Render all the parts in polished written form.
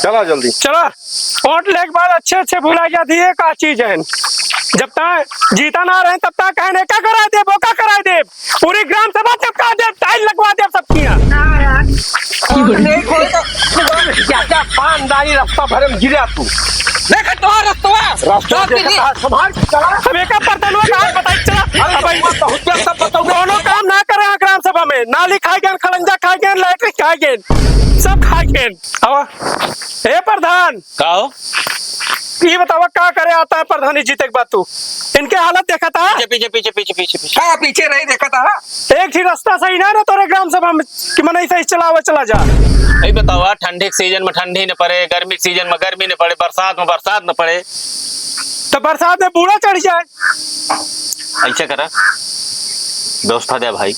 चला जल्दी चलो वोट लेके बाद अच्छे अच्छे भुला गया दिए का चीज है। जब तक जीता ना रहे तब तक कहने का करा दे वो का करा दे, पूरी ग्राम सभा चपका दे, टाइल लगवा दे सबकी। क्या पानदारी रास्ता भरे में गिरा तू देख तो रास्ता संभाल चला। अब एक परतनवा का बताई चला। सब बताओ दोनों काम ना करे ग्राम सभा में, नाली खाए गए, खलंजा खाए गए, लैट्रिन खाए गए, सब खाए गए। हे प्रधान का हो ये बतावा का करे आता है प्रधानी जीते के बाद तू इनके हालत देखा था। पीछे पीछे पीछे पीछे पीछे हाँ पीछे नहीं देखा था। एक ही रास्ता सही ना तोरे ग्राम सभा में कि मन सही चलावा चला जा। यही बताओ ठंडी के सीजन में ठंडी न पड़े, गर्मी के सीजन में गर्मी न पड़े, बरसात में बरसात न पड़े, तो बरसात में बूढ़ा चढ़ जाए। ऐसा करा व्यवस्था दे भाई।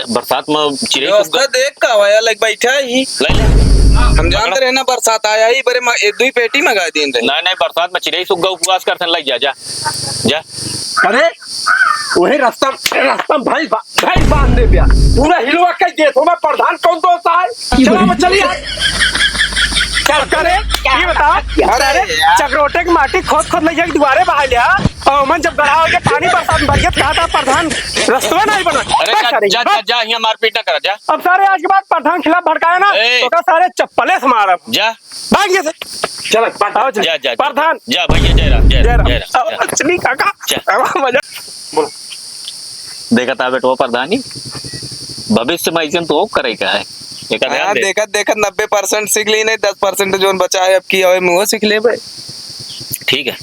बरसात में चिड़ै व्यवस्था देख का आया लग बैठा ही ले ले। हम जानते रहे ना बरसात आया ही बरे दो ही पेटी मंगा दिन रहे। नहीं बरसात में चिड़ै सुग्गा उपवास करते लग जा जा जा। अरे वही रास्ता भाई बांध दे दिया पूरा हिलवा के दे तो मैं प्रधान कौन दोस्त है। चलो चलिए क्या करे ये बता। अरे चक्रोटे की माटी खोद ले जाके दुआरे बहा लिया और मन जब गढ़ा हो गया पानी बरसात में भर गया कहा था प्रधान रास्ता नहीं बना। अरे जा जा जा यहाँ मारपीट ना करा जा। अब सारे आज के बाद प्रधान खिलाफ भड़काया ना तो का सारे चप्पले से मारा जा भाग गए। चल जा जा प्रधान जा भैया जय राम असली काका मजा देखा था बेटो प्रधानी भविष्य में ऐसे तो करेगा है। देखा 90% सीख ली नहीं 10% जो बचा है अब की मुँह सीख ले भाई। ठीक है।